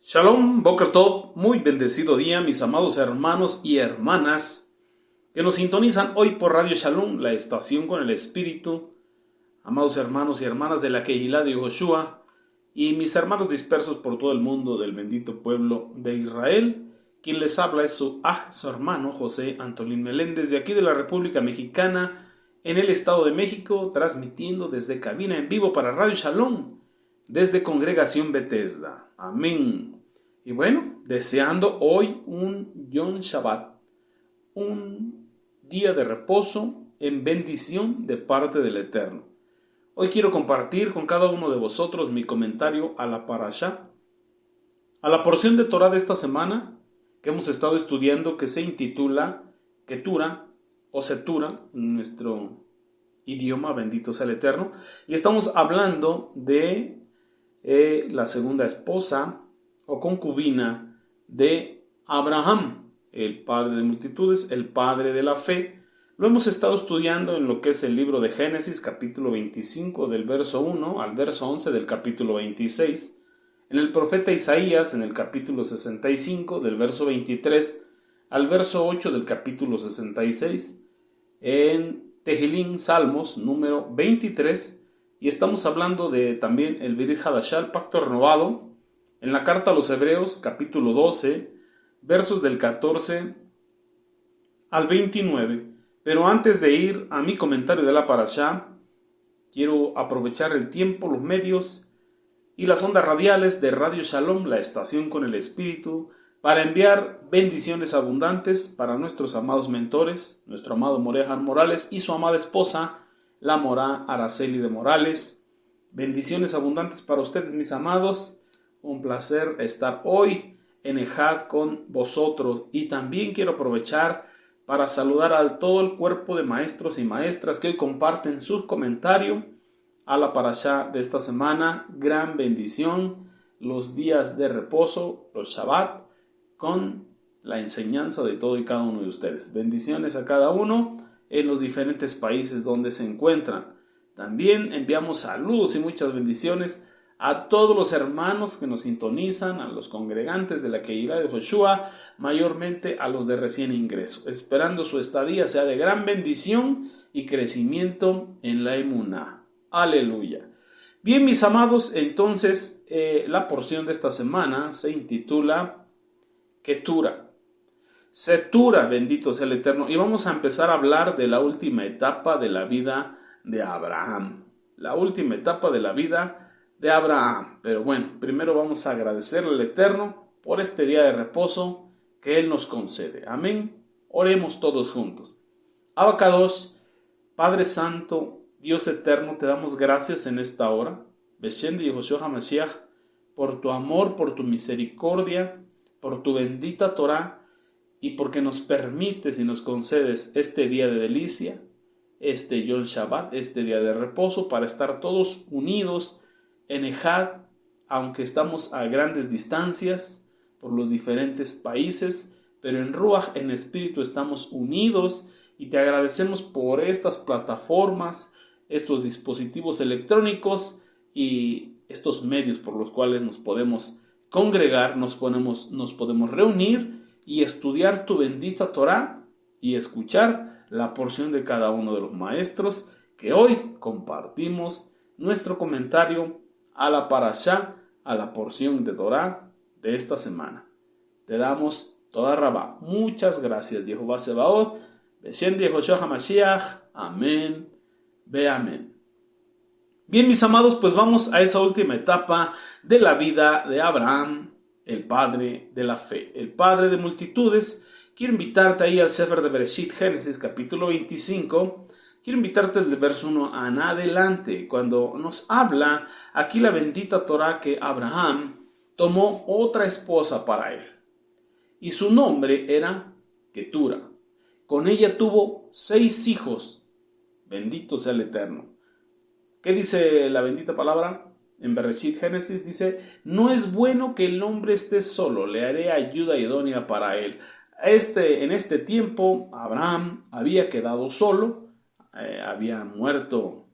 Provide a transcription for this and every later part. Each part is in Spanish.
Shalom, Boker Tov, muy bendecido día, mis amados hermanos y hermanas que nos sintonizan hoy por Radio Shalom, la estación con el Espíritu, amados hermanos y hermanas de la Kehilá de Yoshua y mis hermanos dispersos por todo el mundo del bendito pueblo de Israel. Quien les habla es su hermano José Antolín Meléndez, de aquí de la República Mexicana, en el Estado de México, transmitiendo desde cabina en vivo para Radio Shalom, desde Congregación Bethesda. Amén. Y bueno, deseando hoy un Yom Shabbat, un día de reposo en bendición de parte del Eterno. Hoy quiero compartir con cada uno de vosotros mi comentario a la parashá, a la porción de Torah de esta semana que hemos estado estudiando, que se intitula Ketura o Setura en nuestro idioma, bendito sea el Eterno, y estamos hablando de la segunda esposa o concubina de Abraham, el padre de multitudes, el padre de la fe. Lo hemos estado estudiando en lo que es el libro de Génesis, capítulo 25, del verso 1 al verso 11 del capítulo 26, en el profeta Isaías, en el capítulo 65, del verso 23 al verso 8 del capítulo 66, en Tejilín, Salmos, número 23, y estamos hablando de también el Brit Hadashah, el pacto renovado, en la carta a los Hebreos, capítulo 12, versos del 14 al 29. Pero antes de ir a mi comentario de la parashá, quiero aprovechar el tiempo, los medios y las ondas radiales de Radio Shalom, la estación con el Espíritu, para enviar bendiciones abundantes para nuestros amados mentores, nuestro amado Morejan Morales y su amada esposa, la Morá Araceli de Morales. Bendiciones abundantes para ustedes, mis amados. Un placer estar hoy en Ejad con vosotros. Y también quiero aprovechar para saludar a todo el cuerpo de maestros y maestras que hoy comparten su comentario a la parashá de esta semana. Gran bendición, los días de reposo, los Shabbat, con la enseñanza de todo y cada uno de ustedes. Bendiciones a cada uno en los diferentes países donde se encuentran. También enviamos saludos y muchas bendiciones a todos los hermanos que nos sintonizan, a los congregantes de la Kehilá de Yoshua, mayormente a los de recién ingreso, esperando su estadía sea de gran bendición y crecimiento en la emuná. Aleluya. Bien, mis amados, entonces la porción de esta semana se intitula Ketura, Setura, bendito sea el Eterno, y vamos a empezar a hablar de la última etapa de la vida de Abraham. La última etapa de la vida de Abraham. Pero bueno, primero vamos a agradecerle al Eterno por este día de reposo que Él nos concede. Amén. Oremos todos juntos. Abacados, Padre Santo, Dios Eterno, te damos gracias en esta hora. Beshem de Yehoshua HaMashiach, por tu amor, por tu misericordia, por tu bendita Torah, y porque nos permites y nos concedes este día de delicia, este Yom Shabbat, este día de reposo, para estar todos unidos en Ejad, aunque estamos a grandes distancias por los diferentes países, pero en Ruach, en espíritu, estamos unidos, y te agradecemos por estas plataformas, estos dispositivos electrónicos y estos medios por los cuales nos podemos congregar, nos podemos reunir y estudiar tu bendita Torah y escuchar la porción de cada uno de los maestros que hoy compartimos nuestro comentario a la parashá, a la porción de Torah de esta semana. Te damos toda rabá. Muchas gracias, Jehová Sebaot. Beshem de Yehoshua HaMashiach. Amén. Ve amén. Bien, mis amados, pues vamos a esa última etapa de la vida de Abraham, el padre de la fe, el padre de multitudes. Quiero invitarte ahí al Sefer de Bereshit, Génesis, capítulo 25. Quiero invitarte del verso 1 en adelante, cuando nos habla aquí la bendita Torah que Abraham tomó otra esposa para él. Y su nombre era Ketura. Con ella tuvo 6 hijos. Bendito sea el Eterno. ¿Qué dice la bendita palabra? En Bereshit, Génesis, dice: no es bueno que el hombre esté solo, le haré ayuda idónea para él. En este tiempo, Abraham había quedado solo, había muerto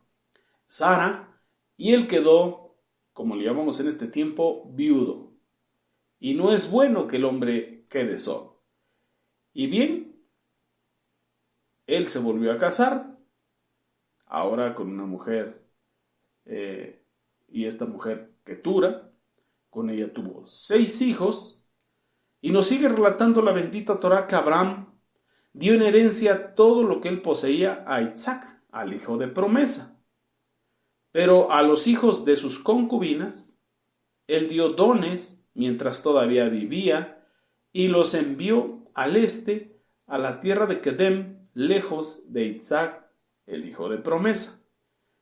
Sara, y él quedó, como le llamamos en este tiempo, viudo. y no es bueno que el hombre quede solo. Y bien, él se volvió a casar, ahora con una mujer, y esta mujer Ketura, con ella tuvo 6 hijos, y nos sigue relatando la bendita Torá que Abraham dio en herencia todo lo que él poseía a Isaac, al hijo de promesa. Pero a los hijos de sus concubinas, él dio dones mientras todavía vivía, y los envió al este, a la tierra de Kedem, lejos de Isaac, el hijo de promesa.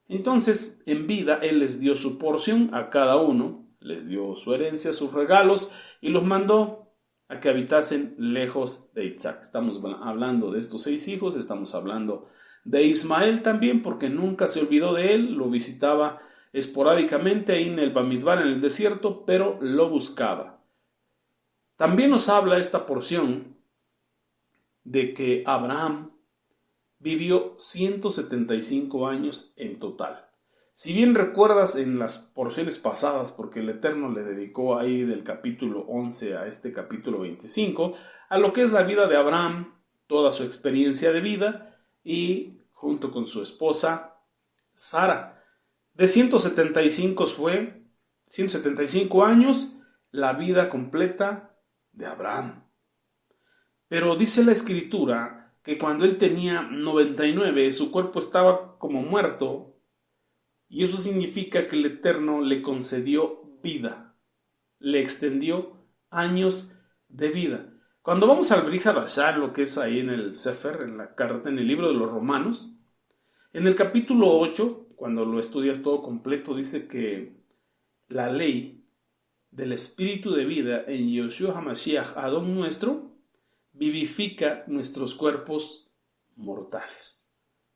Entonces, en vida, él les dio su porción a cada uno, les dio su herencia, sus regalos, y los mandó a que habitasen lejos de Isaac. Estamos hablando de estos 6 hijos, estamos hablando de Ismael también, porque nunca se olvidó de él, lo visitaba esporádicamente ahí en el Bamidbar, en el desierto, pero lo buscaba. También nos habla esta porción de que Abraham vivió 175 años en total. Si bien recuerdas en las porciones pasadas, porque el Eterno le dedicó ahí del capítulo 11 a este capítulo 25, a lo que es la vida de Abraham, toda su experiencia de vida, y junto con su esposa Sara. De 175 años, la vida completa de Abraham. Pero dice la Escritura que cuando él tenía 99, su cuerpo estaba como muerto, y eso significa que el Eterno le concedió vida, le extendió años de vida. Cuando vamos al Brit Hadashah, lo que es ahí en el Sefer, en la carta, en el libro de los Romanos, en el capítulo 8, cuando lo estudias todo completo, dice que la ley del espíritu de vida en Yoshua HaMashiach, Adón nuestro, vivifica nuestros cuerpos mortales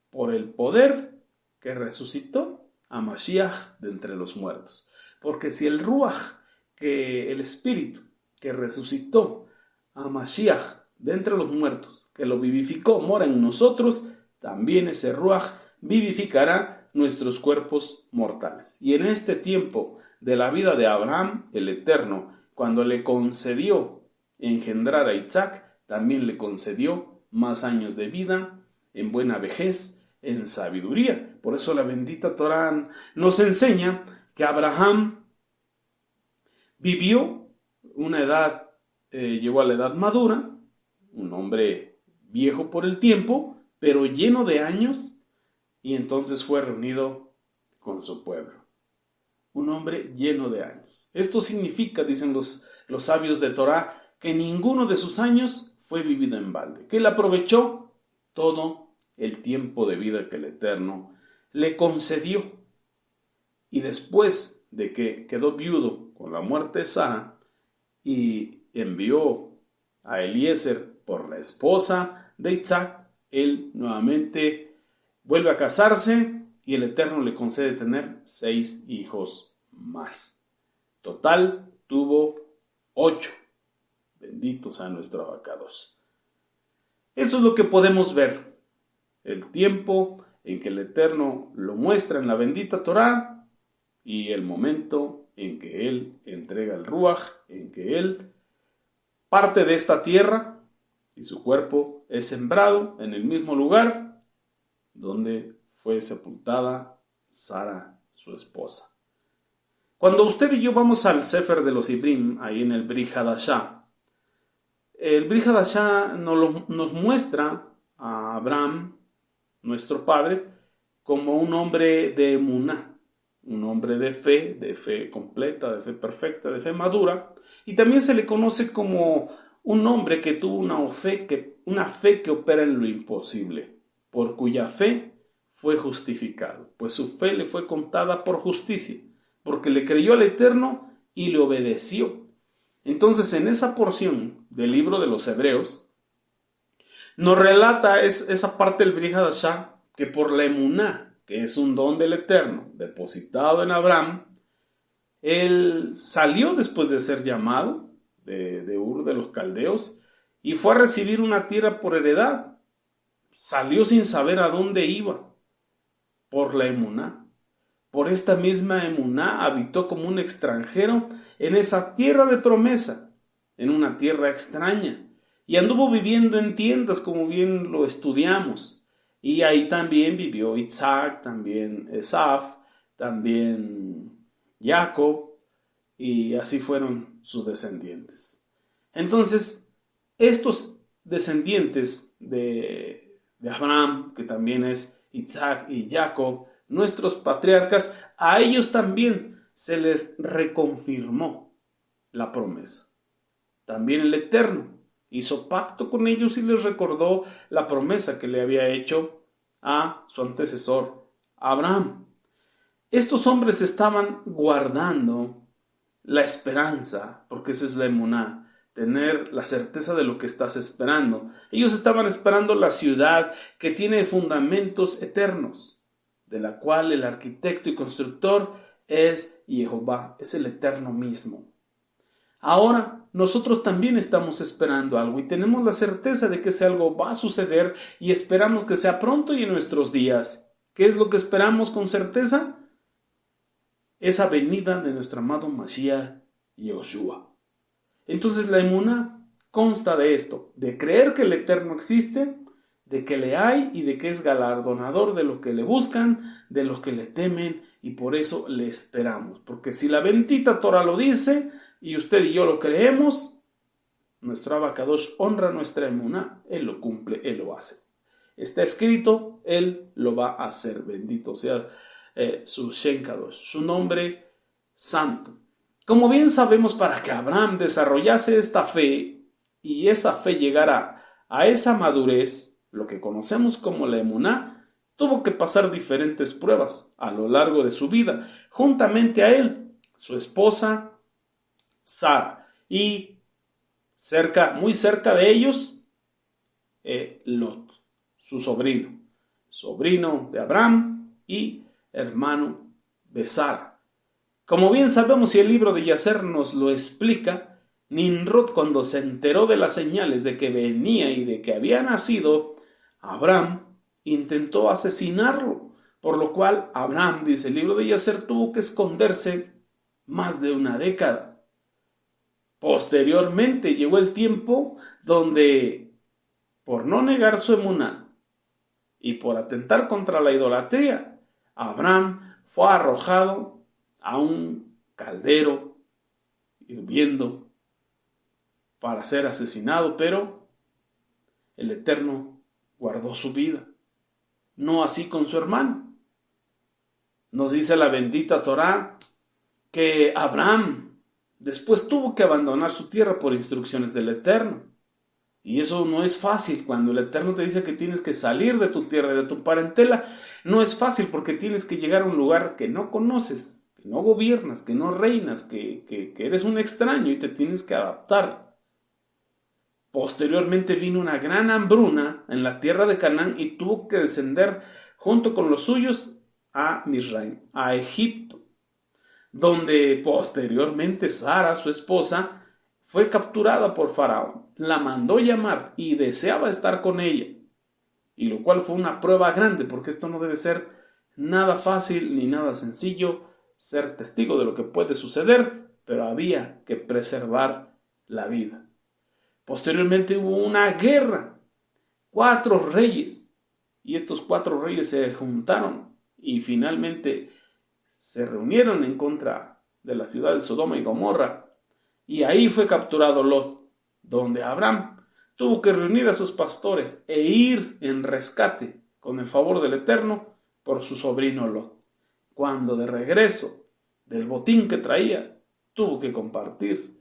por el poder que resucitó a Mashiach de entre los muertos. Porque si el Ruach, que el espíritu que resucitó a Mashiach de entre los muertos, que lo vivificó, mora en nosotros, también ese Ruach vivificará nuestros cuerpos mortales. Y en este tiempo de la vida de Abraham, el Eterno, cuando le concedió engendrar a Isaac, también le concedió más años de vida, en buena vejez, en sabiduría. Por eso la bendita Torá nos enseña que Abraham vivió una edad, llegó a la edad madura, un hombre viejo por el tiempo, pero lleno de años, y entonces fue reunido con su pueblo. Un hombre lleno de años. Esto significa, dicen los sabios de Torá, que ninguno de sus años fue vivido en balde, que él aprovechó todo el tiempo de vida que el Eterno le concedió. Y después de que quedó viudo con la muerte de Sara y envió a Eliezer por la esposa de Isaac, él nuevamente vuelve a casarse y el Eterno le concede tener 6 hijos más. Total tuvo 8. Benditos a nuestro abacados. Eso es lo que podemos ver. El tiempo en que el Eterno lo muestra en la bendita Torá y el momento en que Él entrega el Ruach, en que Él parte de esta tierra y su cuerpo es sembrado en el mismo lugar donde fue sepultada Sara, su esposa. Cuando usted y yo vamos al Sefer de los Ibrim, ahí en el Brit Hadashah, el Brit Hadashah nos muestra a Abraham, nuestro padre, como un hombre de emuná, un hombre de fe completa, de fe perfecta, de fe madura, y también se le conoce como un hombre que tuvo una fe que opera en lo imposible, por cuya fe fue justificado, pues su fe le fue contada por justicia, porque le creyó al Eterno y le obedeció. Entonces, en esa porción del libro de los Hebreos, nos relata esa parte del Brit Hadashah, que por la emuná, que es un don del Eterno, depositado en Abraham, él salió después de ser llamado de Ur de los Caldeos y fue a recibir una tierra por heredad. Salió sin saber a dónde iba, por la emuná. Por esta misma emuná habitó como un extranjero en esa tierra de promesa, en una tierra extraña y anduvo viviendo en tiendas, como bien lo estudiamos. Y ahí también vivió Isaac, también Esaf, también Jacob, y así fueron sus descendientes. Entonces, estos descendientes de Abraham, que también es Isaac y Jacob, nuestros patriarcas, a ellos también se les reconfirmó la promesa. También el Eterno hizo pacto con ellos y les recordó la promesa que le había hecho a su antecesor, Abraham. Estos hombres estaban guardando la esperanza, porque esa es la emuná, tener la certeza de lo que estás esperando. Ellos estaban esperando la ciudad que tiene fundamentos eternos, de la cual el arquitecto y constructor es Jehová, es el Eterno mismo. Ahora nosotros también estamos esperando algo y tenemos la certeza de que ese algo va a suceder y esperamos que sea pronto y en nuestros días. ¿Qué es lo que esperamos con certeza? Esa venida de nuestro amado Mashiach Yoshua. Entonces la emuná consta de esto, de creer que el Eterno existe, de que le hay y de que es galardonador de los que le buscan, de los que le temen, y por eso le esperamos. Porque si la bendita Torah lo dice y usted y yo lo creemos, nuestro Abacadosh honra nuestra emuná, Él lo cumple, Él lo hace. Está escrito, Él lo va a hacer, bendito sea su Shem Kadosh, su nombre santo. Como bien sabemos, para que Abraham desarrollase esta fe y esa fe llegara a esa madurez, lo que conocemos como la emuná, tuvo que pasar diferentes pruebas a lo largo de su vida. Juntamente a él, su esposa Sara, y muy cerca de ellos, Lot, su sobrino de Abraham y hermano de Sara. Como bien sabemos y el libro de Yacer nos lo explica, Nimrod, cuando se enteró de las señales de que venía y de que había nacido Abraham, intentó asesinarlo, por lo cual Abraham, dice el libro de Yacer, tuvo que esconderse más de una década. Posteriormente llegó el tiempo donde, por no negar su emuná y por atentar contra la idolatría, Abraham fue arrojado a un caldero hirviendo para ser asesinado, pero el Eterno guardó su vida. No así con su hermano. Nos dice la bendita Torá que Abraham después tuvo que abandonar su tierra por instrucciones del Eterno. Y eso no es fácil. Cuando el Eterno te dice que tienes que salir de tu tierra y de tu parentela, no es fácil porque tienes que llegar a un lugar que no conoces, que no gobiernas, que no reinas, que eres un extraño y te tienes que adaptar. Posteriormente vino una gran hambruna en la tierra de Canaán y tuvo que descender junto con los suyos a Misraim, a Egipto, donde posteriormente Sara, su esposa, fue capturada por Faraón, la mandó llamar y deseaba estar con ella, y lo cual fue una prueba grande, porque esto no debe ser nada fácil ni nada sencillo, ser testigo de lo que puede suceder, pero había que preservar la vida. Posteriormente hubo una guerra, 4 reyes, y estos 4 reyes se juntaron y finalmente se reunieron en contra de la ciudad de Sodoma y Gomorra, y ahí fue capturado Lot, donde Abraham tuvo que reunir a sus pastores e ir en rescate con el favor del Eterno por su sobrino Lot. Cuando de regreso del botín que traía, tuvo que compartir,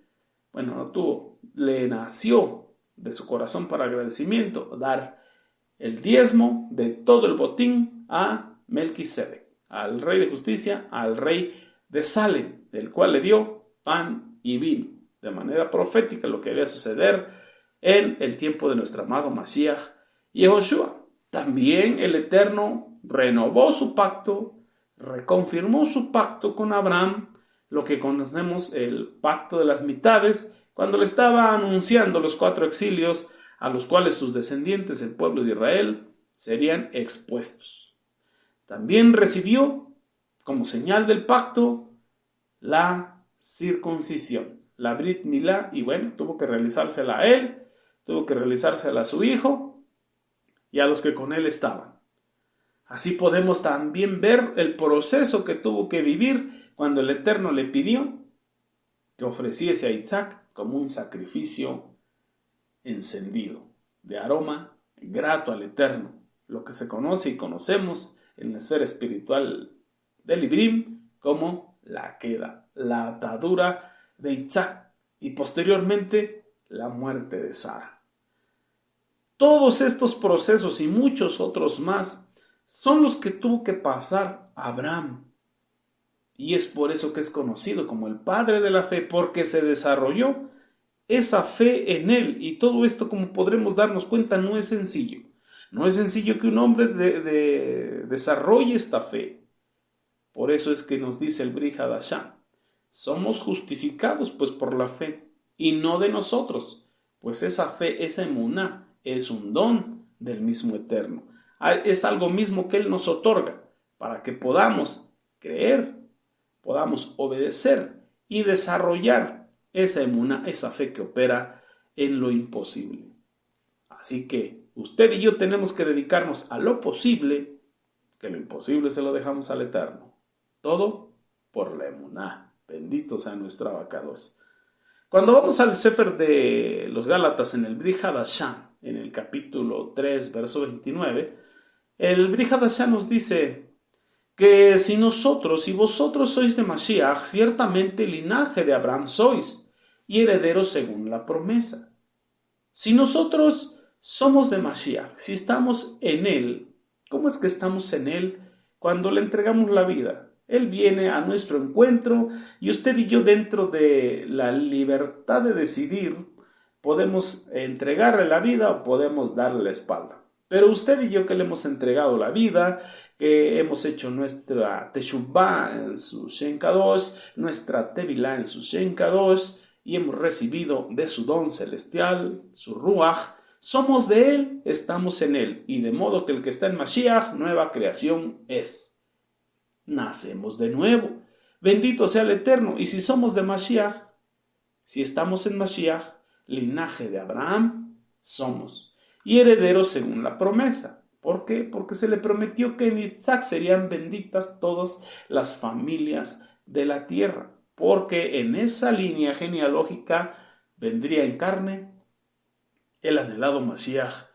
le nació de su corazón para agradecimiento dar el diezmo de todo el botín a Melquisedec, al rey de justicia, al rey de Salem, el cual le dio pan y vino, de manera profética lo que debía suceder en el tiempo de nuestro amado Mashiach Yehoshua. También el Eterno renovó su pacto, reconfirmó su pacto con Abraham, lo que conocemos el pacto de las mitades, cuando le estaba anunciando los 4 exilios a los cuales sus descendientes, el pueblo de Israel, serían expuestos. También recibió, como señal del pacto, la circuncisión. la Brit Milá, y bueno, tuvo que realizársela a él, tuvo que realizársela a su hijo y a los que con él estaban. Así podemos también ver el proceso que tuvo que vivir cuando el Eterno le pidió que ofreciese a Isaac como un sacrificio encendido, de aroma grato al Eterno, lo que se conoce y conocemos en la esfera espiritual del Ibrim como la queda, la atadura de Isaac y posteriormente la muerte de Sara. Todos estos procesos y muchos otros más son los que tuvo que pasar Abraham. Y es por eso que es conocido como el padre de la fe, porque se desarrolló esa fe en él. Y todo esto, como podremos darnos cuenta, no es sencillo. No es sencillo que un hombre desarrolle esta fe. Por eso es que nos dice el Brit Hadashah: somos justificados pues por la fe, y no de nosotros, pues esa fe, esa emuná, es un don del mismo Eterno. Es algo mismo que Él nos otorga para que podamos creer, podamos obedecer y desarrollar esa emuná, esa fe que opera en lo imposible. Así que usted y yo tenemos que dedicarnos a lo posible, que lo imposible se lo dejamos al Eterno. Todo por la emuná. Bendito sea nuestro abacados. Cuando vamos al Sefer de los Gálatas en el Brit Hadashah, en el capítulo 3, verso 29, el Brit Hadashah nos dice que si nosotros y vosotros sois de Mashiach, ciertamente linaje de Abraham sois, y herederos según la promesa. Si nosotros somos de Mashiach, si estamos en él, ¿cómo es que estamos en él? Cuando le entregamos la vida. Él viene a nuestro encuentro y usted y yo, dentro de la libertad de decidir, podemos entregarle la vida o podemos darle la espalda. Pero usted y yo, que le hemos entregado la vida, que hemos hecho nuestra Teshuvah en su Shen Kadosh, nuestra Tevilá en su Shen Kadosh, y hemos recibido de su don celestial, su Ruach, somos de él, estamos en él, y de modo que el que está en Mashiach, nueva creación es. Nacemos de nuevo. Bendito sea el Eterno. Y si somos de Mashiach, si estamos en Mashiach, linaje de Abraham somos, y herederos según la promesa. ¿Por qué? Porque se le prometió que en Isaac serían benditas todas las familias de la tierra, porque en esa línea genealógica vendría en carne el anhelado Mashiach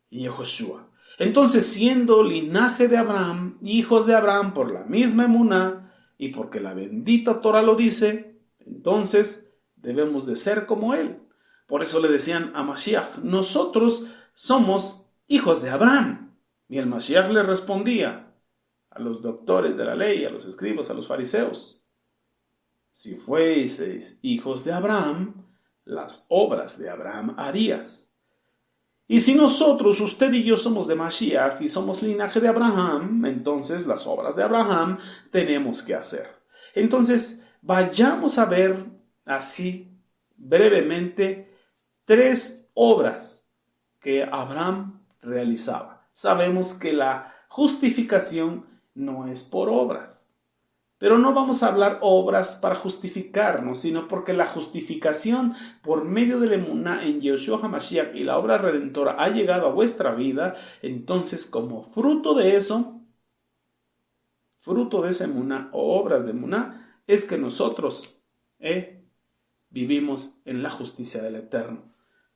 y Yehoshua. Entonces, siendo linaje de Abraham, hijos de Abraham por la misma emuná, y porque la bendita Torah lo dice, entonces debemos de ser como él. Por eso le decían a Mashiach: nosotros somos hijos de Abraham. Y el Mashiach le respondía a los doctores de la ley, a los escribas, a los fariseos: si fueseis hijos de Abraham, las obras de Abraham harías. Y si nosotros, usted y yo, somos de Mashiach y somos linaje de Abraham, entonces las obras de Abraham tenemos que hacer. Entonces, vayamos a ver así brevemente 3 obras que Abraham realizaba. Sabemos que la justificación no es por obras. Pero no vamos a hablar obras para justificarnos, sino porque la justificación por medio de la emuná en Yeshua HaMashiach y la obra redentora ha llegado a vuestra vida. Entonces, como fruto de eso, fruto de esa emuná o obras de emuná, es que nosotros vivimos en la justicia del Eterno.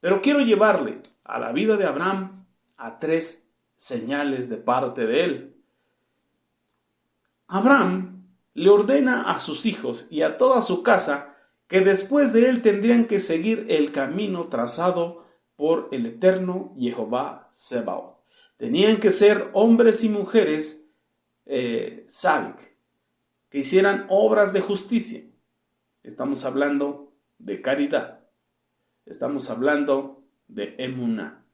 Pero quiero llevarle a la vida de Abraham a 3 señales de parte de él. Abraham le ordena a sus hijos y a toda su casa que después de él tendrían que seguir el camino trazado por el eterno Jehová Sebaot. Tenían que ser hombres y mujeres sádic, que hicieran obras de justicia. Estamos hablando de caridad. Estamos hablando de emuná.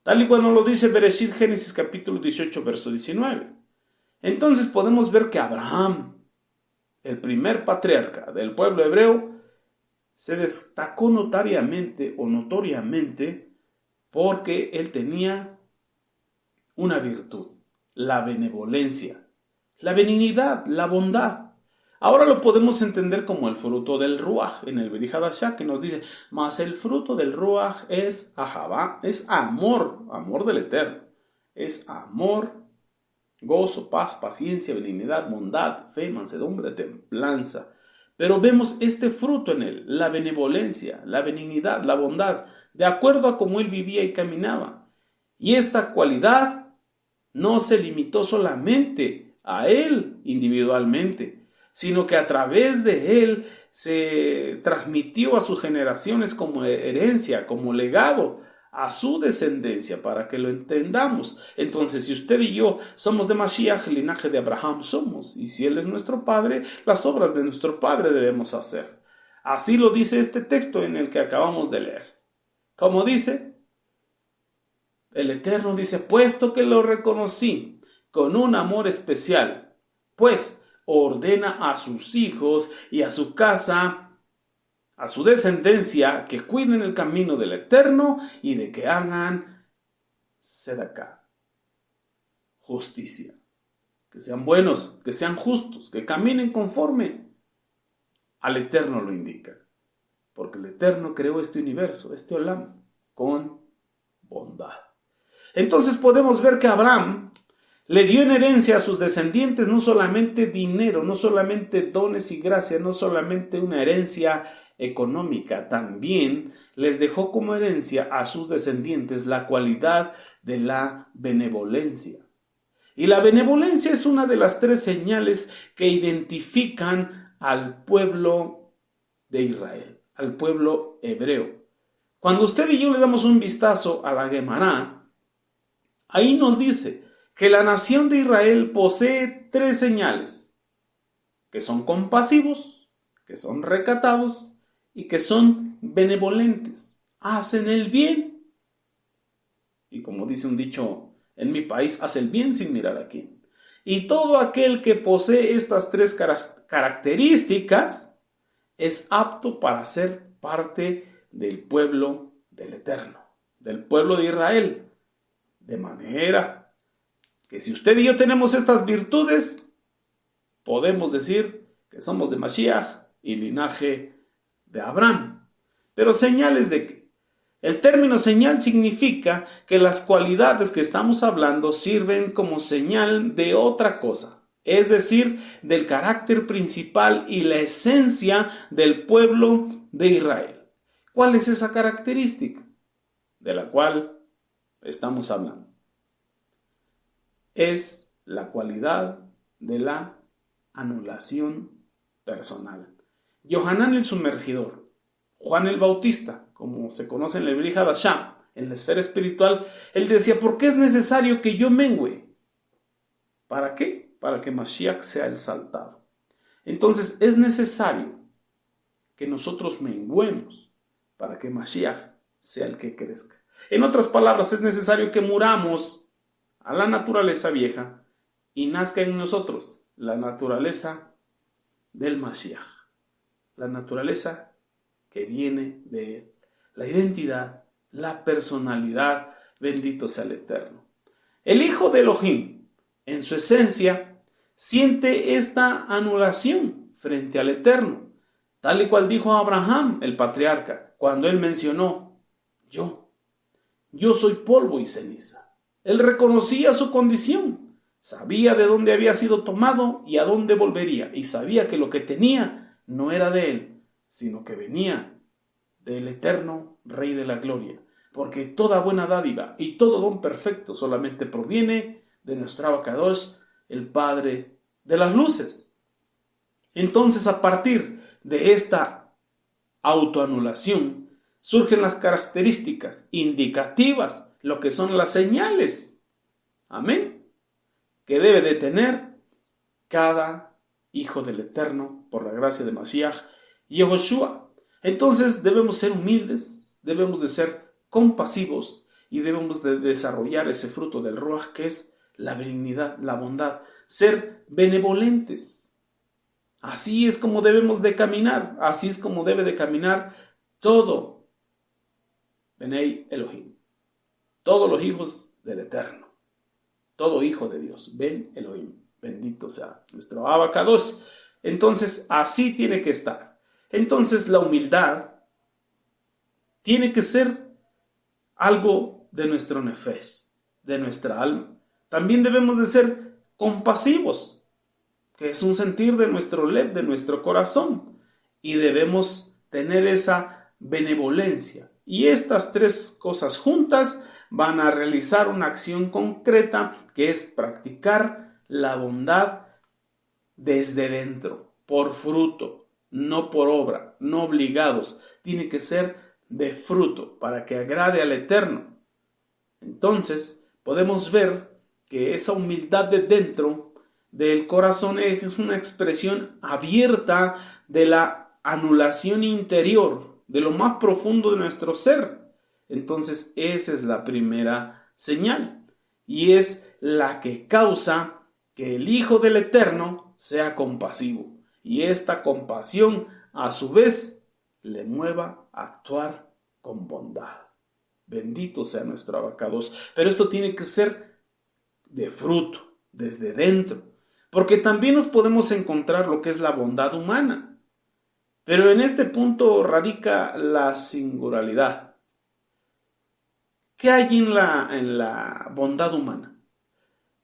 Tal y cual lo dice Bereshit, Génesis capítulo 18, verso 19. Entonces podemos ver que Abraham, el primer patriarca del pueblo hebreo, se destacó notoriamente porque él tenía una virtud: la benevolencia, la benignidad, la bondad. Ahora lo podemos entender como el fruto del Ruach en el Brit Hadashah, que nos dice, mas el fruto del Ruach es ahavá, es amor, amor del Eterno. Es amor, gozo, paz, paciencia, benignidad, bondad, fe, mansedumbre, templanza. Pero vemos este fruto en él, la benevolencia, la benignidad, la bondad, de acuerdo a cómo él vivía y caminaba. Y esta cualidad no se limitó solamente a él individualmente, sino que a través de él se transmitió a sus generaciones como herencia, como legado a su descendencia, para que lo entendamos. Entonces, si usted y yo somos de Mashiach, el linaje de Abraham somos, y si él es nuestro padre, las obras de nuestro padre debemos hacer. Así lo dice este texto en el que acabamos de leer. Como dice, el Eterno dice, puesto que lo reconocí con un amor especial, pues ordena a sus hijos y a su casa, a su descendencia, que cuiden el camino del Eterno y de que hagan sedaká, justicia, que sean buenos, que sean justos, que caminen conforme al Eterno lo indica, porque el Eterno creó este universo, este olam, con bondad. Entonces podemos ver que Abraham le dio en herencia a sus descendientes no solamente dinero, no solamente dones y gracias, no solamente una herencia económica, también les dejó como herencia a sus descendientes la cualidad de la benevolencia. Y la benevolencia es una de las 3 señales que identifican al pueblo de Israel, al pueblo hebreo. Cuando usted y yo le damos un vistazo a la Gemara, ahí nos dice que la nación de Israel posee 3 señales, que son compasivos, que son recatados y que son benevolentes. Hacen el bien. Y como dice un dicho en mi país, hace el bien sin mirar a quién. Y todo aquel que posee estas 3 características es apto para ser parte del pueblo del Eterno, del pueblo de Israel. De manera que si usted y yo tenemos estas virtudes, podemos decir que somos de Mashiach y linaje de Abraham. Pero señales de qué. El término señal significa que las cualidades que estamos hablando sirven como señal de otra cosa, es decir, del carácter principal y la esencia del pueblo de Israel. ¿Cuál es esa característica de la cual estamos hablando? Es la cualidad de la anulación personal. Yohanan el Sumergidor, Juan el Bautista, como se conoce en el Brit Hadashah, en la esfera espiritual, él decía, ¿por qué es necesario que yo mengüe? ¿Para qué? Para que Mashiach sea exaltado. Entonces es necesario que nosotros menguemos para que Mashiach sea el que crezca. En otras palabras, es necesario que muramos a la naturaleza vieja y nazca en nosotros la naturaleza del Mashiach, la naturaleza que viene de él, la identidad, la personalidad, bendito sea el Eterno. El Hijo de Elohim, en su esencia, siente esta anulación frente al Eterno, tal y cual dijo Abraham, el patriarca, cuando él mencionó, yo soy polvo y ceniza. Él reconocía su condición, sabía de dónde había sido tomado y a dónde volvería, y sabía que lo que tenía no era de él, sino que venía del eterno Rey de la Gloria, porque toda buena dádiva y todo don perfecto solamente proviene de nuestro Abacadosh, el Padre de las luces. Entonces, a partir de esta autoanulación, surgen las características indicativas, lo que son las señales, amén, que debe de tener cada hijo del Eterno por la gracia de Mashiach y Yehoshua. Entonces debemos ser humildes, debemos de ser compasivos y debemos de desarrollar ese fruto del Ruach que es la benignidad, la bondad, ser benevolentes. Así es como debemos de caminar, así es como debe de caminar todo Benei Elohim, todos los hijos del Eterno, todo hijo de Dios, Ben Elohim, bendito sea nuestro Abacados. Entonces, así tiene que estar. Entonces, la humildad tiene que ser algo de nuestro nefés, de nuestra alma. También debemos de ser compasivos, que es un sentir de nuestro leb, de nuestro corazón. Y debemos tener esa benevolencia. Y estas tres cosas juntas van a realizar una acción concreta que es practicar la bondad desde dentro, por fruto, no por obra, no obligados. Tiene que ser de fruto para que agrade al Eterno. Entonces podemos ver que esa humildad de dentro del corazón es una expresión abierta de la anulación interior, de lo más profundo de nuestro ser. Entonces esa es la primera señal y es la que causa que el Hijo del Eterno sea compasivo y esta compasión a su vez le mueva a actuar con bondad. Bendito sea nuestro abacados. Pero esto tiene que ser de fruto, desde dentro. Porque también nos podemos encontrar lo que es la bondad humana. Pero en este punto radica la singularidad. ¿Qué hay en la bondad humana?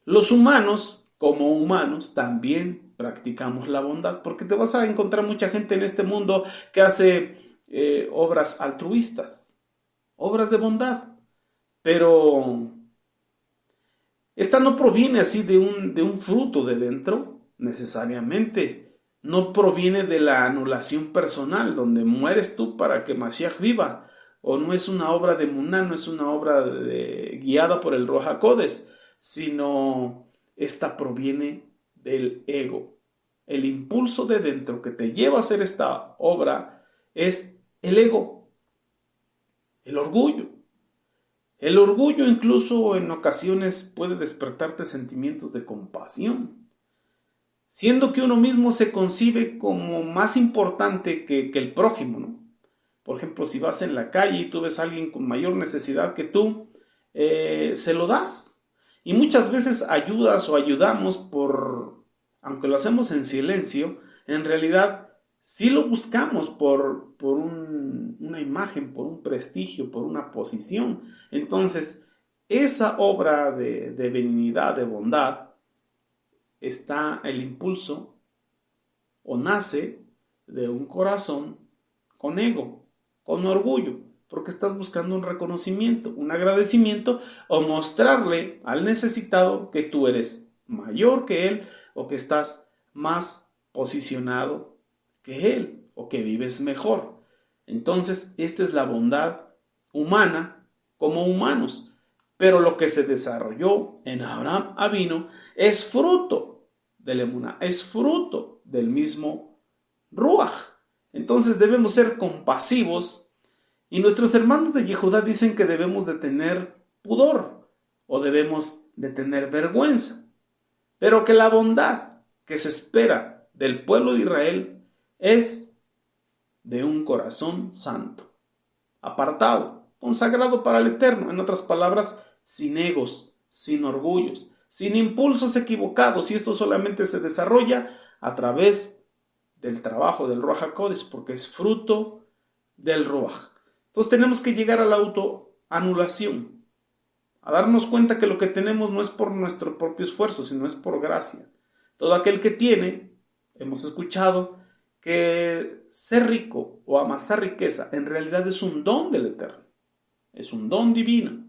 Los humanos, como humanos, también practicamos la bondad. Porque te vas a encontrar mucha gente en este mundo que hace obras altruistas. Obras de bondad, pero esta no proviene así de un fruto de dentro, necesariamente, no proviene de la anulación personal, donde mueres tú para que Mashiach viva, o no es una obra de Muná, no es una obra guiada por el Ruach HaKodesh, sino esta proviene del ego. El impulso de dentro que te lleva a hacer esta obra es el ego. El orgullo. El orgullo incluso en ocasiones puede despertarte sentimientos de compasión, siendo que uno mismo se concibe como más importante que el prójimo, ¿no? Por ejemplo, si vas en la calle y tú ves a alguien con mayor necesidad que tú, se lo das. Y muchas veces ayudas o ayudamos aunque lo hacemos en silencio, en realidad sí lo buscamos por una imagen, por un prestigio, por una posición. Entonces, esa obra de benignidad, de bondad, está el impulso o nace de un corazón con ego, con orgullo, porque estás buscando un reconocimiento, un agradecimiento o mostrarle al necesitado que tú eres mayor que él o que estás más posicionado que él o que vives mejor. Entonces, esta es la bondad humana como humanos. Pero lo que se desarrolló en Abraham Avinu es fruto del emuná, es fruto del mismo Ruach. Entonces debemos ser compasivos y nuestros hermanos de Yehudá dicen que debemos de tener pudor o debemos de tener vergüenza. Pero que la bondad que se espera del pueblo de Israel es de un corazón santo, apartado, consagrado para el Eterno, en otras palabras, sin egos, sin orgullos, sin impulsos equivocados, y esto solamente se desarrolla a través del trabajo del Ruach HaKodesh, porque es fruto del Ruach. Entonces tenemos que llegar a la autoanulación, a darnos cuenta que lo que tenemos no es por nuestro propio esfuerzo, sino es por gracia. Todo aquel que tiene, hemos escuchado, que ser rico o amasar riqueza en realidad es un don del Eterno, es un don divino.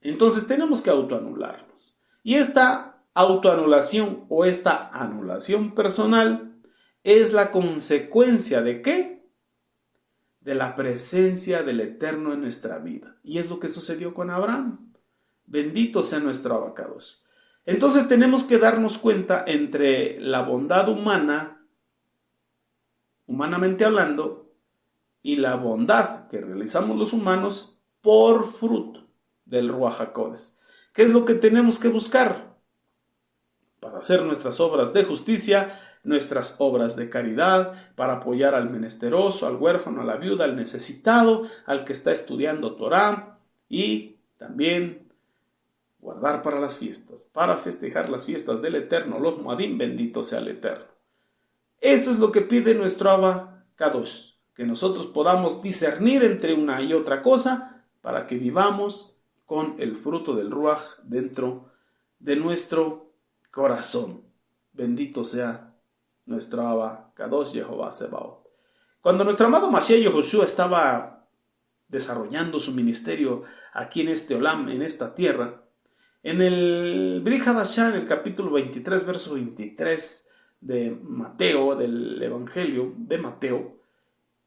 Entonces tenemos que autoanularnos. Y esta autoanulación o esta anulación personal es la consecuencia ¿de qué? De la presencia del Eterno en nuestra vida. Y es lo que sucedió con Abraham. Bendito sea nuestro abacados. Entonces tenemos que darnos cuenta entre la bondad humana, humanamente hablando, y la bondad que realizamos los humanos por fruto del Ruach HaKodesh. ¿Qué es lo que tenemos que buscar? Para hacer nuestras obras de justicia, nuestras obras de caridad, para apoyar al menesteroso, al huérfano, a la viuda, al necesitado, al que está estudiando Torah, y también guardar para las fiestas, para festejar las fiestas del Eterno, los Moadim, bendito sea el Eterno. Esto es lo que pide nuestro Abba Kadosh, que nosotros podamos discernir entre una y otra cosa para que vivamos con el fruto del Ruach dentro de nuestro corazón. Bendito sea nuestro Abba Kadosh Jehová Sebaot. Cuando nuestro amado Mashiach Yehoshua estaba desarrollando su ministerio aquí en este Olam, en esta tierra, en el Brit Hadashah, en el capítulo 23, verso 23 de Mateo, del Evangelio de Mateo,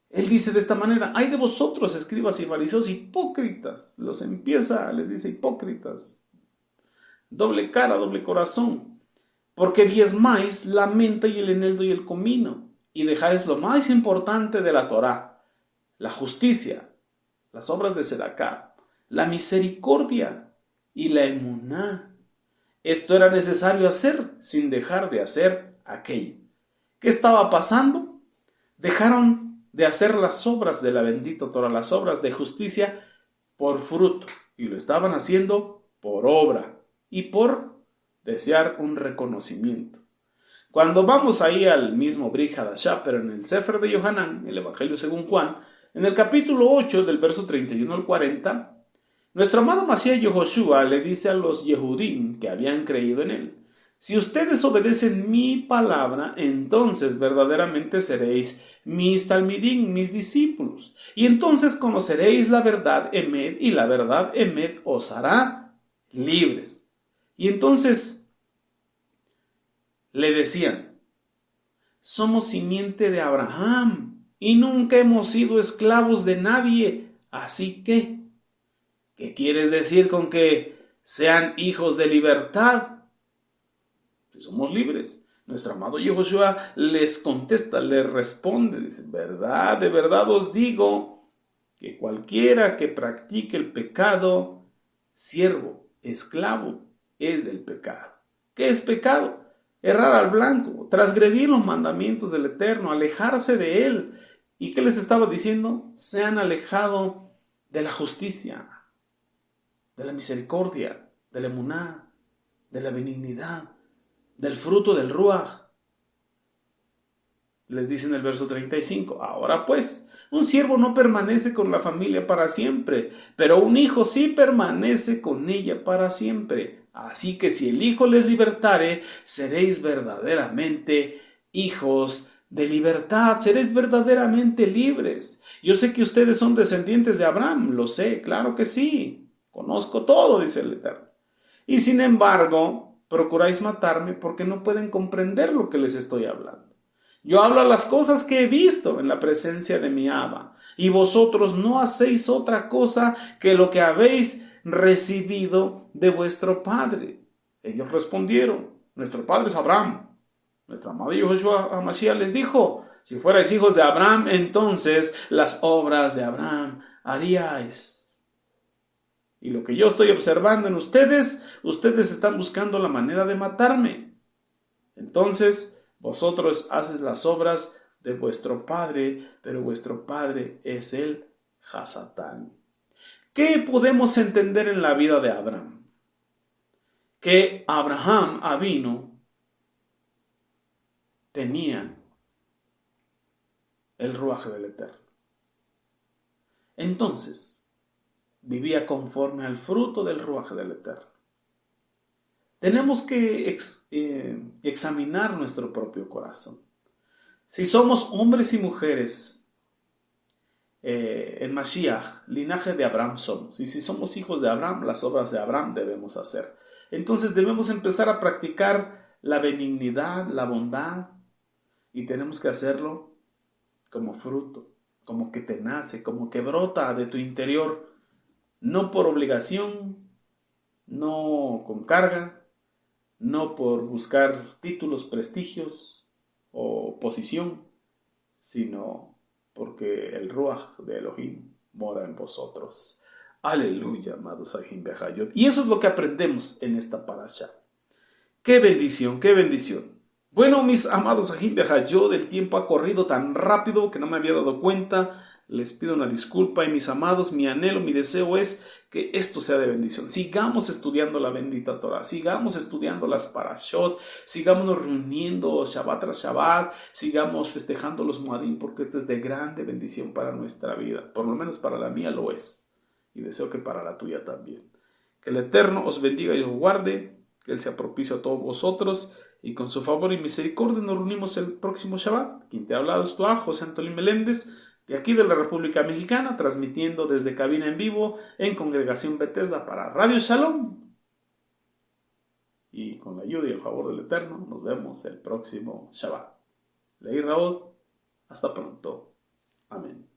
él dice de esta manera: ay de vosotros, escribas y fariseos hipócritas. Les dice hipócritas, doble cara, doble corazón, porque diezmáis la menta y el eneldo y el comino, y dejáis lo más importante de la Torá, la justicia, las obras de Sedaká, la misericordia y la emuná. Esto era necesario hacer sin dejar de hacer aquello. ¿Qué estaba pasando? Dejaron de hacer las obras de la bendita Torah, las obras de justicia, por fruto, y lo estaban haciendo por obra y por desear un reconocimiento. Cuando vamos ahí al mismo Brit Hadashah, pero en el Sefer de Yohanan, el Evangelio según Juan, en el capítulo 8, del verso 31 al 40, nuestro amado Mashiach Yehoshua le dice a los Yehudim que habían creído en él: si ustedes obedecen mi palabra, entonces verdaderamente seréis mis talmidim, mis discípulos, y entonces conoceréis la verdad emet, y la verdad emet os hará libres. Y entonces le decían: somos simiente de Abraham y nunca hemos sido esclavos de nadie, así que, ¿qué quieres decir con que sean hijos de libertad? Si somos libres. Nuestro amado Yehoshua les contesta, les responde, dice: verdad, de verdad os digo que cualquiera que practique el pecado, siervo, esclavo, es del pecado. ¿Qué es pecado? Errar al blanco, transgredir los mandamientos del Eterno, alejarse de Él. ¿Y qué les estaba diciendo? Se han alejado de la justicia, de la misericordia, de la emuná, de la benignidad, del fruto del Ruach. Les dice en el verso 35, ahora pues, un siervo no permanece con la familia para siempre, pero un hijo sí permanece con ella para siempre. Así que si el Hijo les libertare, seréis verdaderamente hijos de libertad, seréis verdaderamente libres. Yo sé que ustedes son descendientes de Abraham, lo sé, claro que sí, conozco todo, dice el Eterno. Y sin embargo, procuráis matarme porque no pueden comprender lo que les estoy hablando. Yo hablo las cosas que he visto en la presencia de mi Abba, y vosotros no hacéis otra cosa que lo que habéis recibido de vuestro padre. Ellos respondieron: nuestro padre es Abraham. Nuestro amado Yehoshua HaMashiach les dijo: si fuerais hijos de Abraham, entonces las obras de Abraham haríais. Y lo que yo estoy observando en ustedes están buscando la manera de matarme. Entonces, vosotros hacéis las obras de vuestro padre, pero vuestro padre es el Hasatán. ¿Qué podemos entender en la vida de Abraham? Que Abraham Avinu tenía el Ruach del Eterno. Entonces, vivía conforme al fruto del Ruach del Eterno. Tenemos que examinar nuestro propio corazón. Si somos hombres y mujeres en Mashiach, linaje de Abraham somos. Y si somos hijos de Abraham, las obras de Abraham debemos hacer. Entonces debemos empezar a practicar la benignidad, la bondad, y tenemos que hacerlo como fruto, como que te nace, como que brota de tu interior, no por obligación, no con carga, no por buscar títulos, prestigios o posición, sino porque el Ruach de Elohim mora en vosotros. Aleluya, amados Ahim Behayot. Y eso es lo que aprendemos en esta parasha. ¡Qué bendición, qué bendición! Bueno, mis amados Ahim Behayot, el tiempo ha corrido tan rápido que no me había dado cuenta les pido una disculpa y mis amados, mi anhelo, mi deseo es que esto sea de bendición. Sigamos estudiando la bendita Torah, sigamos estudiando las parashot, sigamos reuniendo Shabbat tras Shabbat, sigamos festejando los Moadim, porque esto es de grande bendición para nuestra vida. Por lo menos para la mía lo es. Y deseo que para la tuya también. Que el Eterno os bendiga y os guarde, que Él sea propicio a todos vosotros, y con su favor y misericordia nos reunimos el próximo Shabbat. Quien te ha hablado es tu hijo, José Antolín Meléndez, de aquí de la República Mexicana, transmitiendo desde cabina en vivo en Congregación Bethesda para Radio Shalom. Y con la ayuda y el favor del Eterno, nos vemos el próximo Shabbat. Leí Raúl, hasta pronto. Amén.